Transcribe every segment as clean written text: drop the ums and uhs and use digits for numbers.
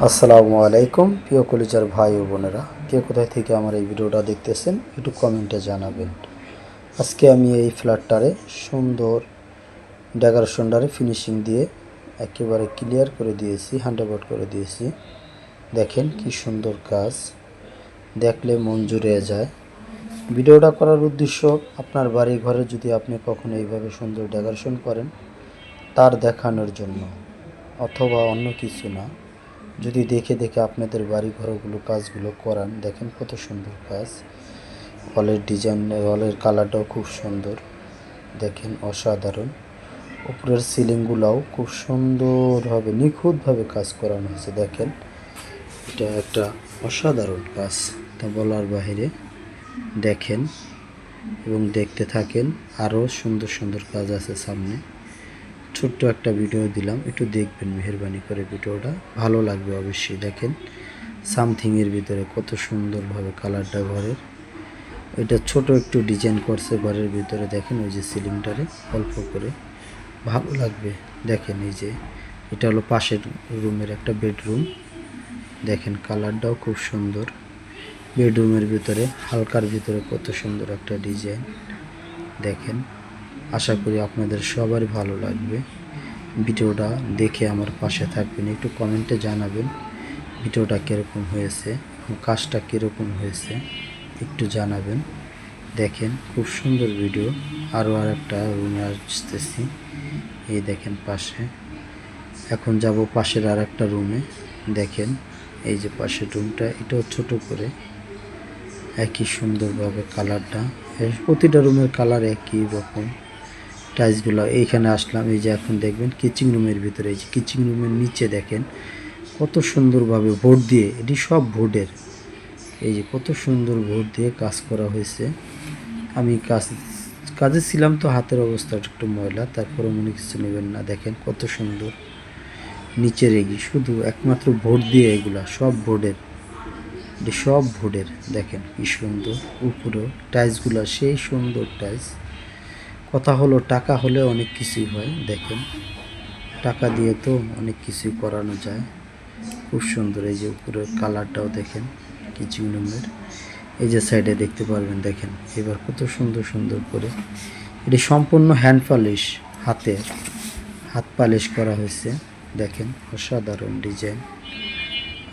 আসসালামু আলাইকুম প্রিয় কলিজার ভাই ও বোনেরা, কে কোথায় থেকে আমার এই ভিডিওটা দেখতেছেন একটু কমেন্টে জানাবেন। আজকে আমি এই ফ্ল্যাটটারে সুন্দর ডেকোরেশনটারে ফিনিশিং দিয়ে একেবারে ক্লিয়ার করে দিয়েছি, হ্যান্ডওভার করে দিয়েছি। দেখেন কি সুন্দর কাজ, দেখলে মন জুড়ে যায়। ভিডিওটা করার উদ্দেশ্য, আপনার বাড়ি ঘরে যদি আপনি কখনো এইভাবে সুন্দর ডেকোরেশন করেন তার দেখানোর জন্য, অথবা অন্য কিছু না। যদি দেখে দেখে আপনাদের বাড়ি ঘরগুলো কাজগুলো করান, দেখেন কত সুন্দর কাজ। হলের ডিজাইন, হলের কালারটাও খুব সুন্দর, দেখেন অসাধারণ। উপরের সিলিংগুলোও খুব সুন্দরভাবে নিখুঁতভাবে কাজ করানো হয়েছে। দেখেন এটা একটা অসাধারণ কাজ, তা বলার বাহিরে। দেখেন এবং দেখতে থাকেন, আরও সুন্দর সুন্দর কাজ আছে সামনে। ছোট্ট একটা ভিডিও দিলাম, একটু দেখবেন মেহেরবানি করে, ভিডিওটা ভালো লাগবে অবশ্যই। দেখেন সামথিংয়ের ভিতরে কত সুন্দরভাবে কালারটা ঘরের, এটা ছোট একটু ডিজাইন করছে ঘরের ভিতরে। দেখেন ওই যে সিলিংটারে অল্প করে, ভালো লাগবে। দেখেন এই যে এটা হলো পাশের রুমের একটা বেডরুম, দেখেন কালারটাও খুব সুন্দর। বেডরুমের ভিতরে হালকার ভিতরে কত সুন্দর একটা ডিজাইন, দেখেন। আশা করি আপনাদের সবারই ভালো লাগবে। ভিডিওটা দেখে আমার পাশে থাকবেন, একটু কমেন্টে জানাবেন ভিডিওটা কীরকম হয়েছে এবং কাজটা কীরকম হয়েছে একটু জানাবেন। দেখেন খুব সুন্দর ভিডিও। আরও একটা রুমে আসতেছি, এই দেখেন পাশে। এখন যাব পাশের আর একটা রুমে। দেখেন এই যে পাশের রুমটা, এটাও ছোট করে একই সুন্দরভাবে কালারটা, প্রতিটা রুমের কালার একই রকম। টাইলসগুলো এইখানে আসলাম, এই যে এখন দেখবেন কিচেন রুমের ভিতরে, এই যে কিচেন রুমের নিচে দেখেন কত সুন্দরভাবে বোর্ড দিয়ে, এটি সব বোর্ডের, এই যে কত সুন্দর বোর্ড দিয়ে কাজ করা হয়েছে। আমি কাজে ছিলাম তো হাতের অবস্থা একটু ময়লা, তারপরে মনে কিছু নেবেন না। দেখেন কত সুন্দর নিচের এগি, শুধু একমাত্র বোর্ড দিয়ে, এগুলা সব বোর্ডের, এটি সব বোর্ডের। দেখেন কি সুন্দর, উপরেও টাইলসগুলো সেই সুন্দর টাইলস। কথা হলো টাকা হলে অনেক কিছুই হয়। দেখেন টাকা দিয়ে তো অনেক কিছুই করানো যায়। খুব সুন্দর, এই যে উপরের কালারটাও দেখেন কিচেন রুমের, এই যে সাইডে দেখতে পারবেন। দেখেন এবার কত সুন্দর সুন্দর করে, এটি সম্পূর্ণ হ্যান্ড পালিশ, হাত পালিশ করা হয়েছে। দেখেন অসাধারণ ডিজাইন,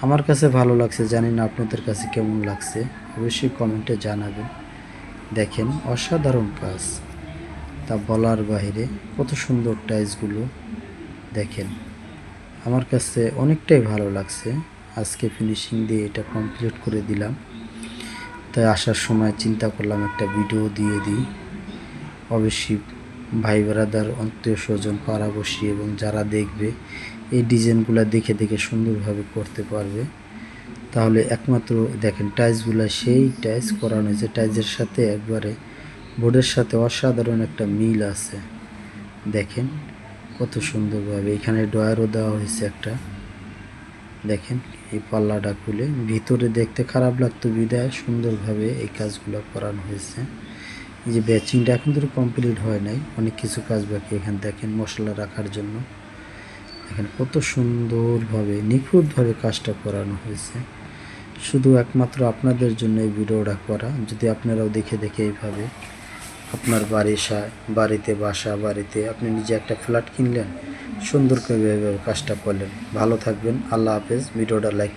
আমার কাছে ভালো লাগছে, জানি না আপনাদের কাছে কেমন লাগছে, অবশ্যই কমেন্টে জানাবেন। দেখেন অসাধারণ কাজ, তা বলার বাইরে। কত সুন্দর টাইলসগুলো, দেখেন আমার কাছে অনেকটাই ভালো লাগছে। আজকে ফিনিশিং দিয়ে এটা কমপ্লিট করে দিলাম, তাই আসার সময় চিন্তা করলাম একটা ভিডিও দিয়ে দিই। অবশ্যই ভাই ব্রাদার, আত্মীয় স্বজন, পাড়াপড়শি এবং যারা দেখবে এই ডিজাইনগুলো দেখে দেখে সুন্দরভাবে করতে পারবে। তাহলে একমাত্র দেখেন টাইলসগুলো সেই টাইলস করানো হয়েছে, টাইলসের সাথে একবারে বোর্ডের সাথে অসাধারণ একটা মিল আছে। দেখেন কত সুন্দরভাবে, এখানে ডয়ারও দেওয়া হয়েছে একটা। দেখেন এই পাল্লাটা খুলে, ভিতরে দেখতে খারাপ লাগতো বিদায় সুন্দরভাবে এই কাজগুলো করানো হয়েছে। এই যে ব্যাচিংটা এখন তো কমপ্লিট হয় নাই, অনেক কিছু কাজ বাকি। এখানে দেখেন মশলা রাখার জন্য, এখানে কত সুন্দরভাবে নিখুঁতভাবে কাজটা করানো হয়েছে। শুধু একমাত্র আপনাদের জন্য এই ভিডিওটা করা। যদি আপনারাও দেখে দেখে এইভাবে আপনার বাড়িতে বাসা বাড়িতে আপনি নিজে একটা ফ্ল্যাট কিনলেন, সুন্দর করে এইভাবে কাজটা করলেন। ভালো থাকবেন, আল্লাহ হাফেজ। ভিডিওটা লাইক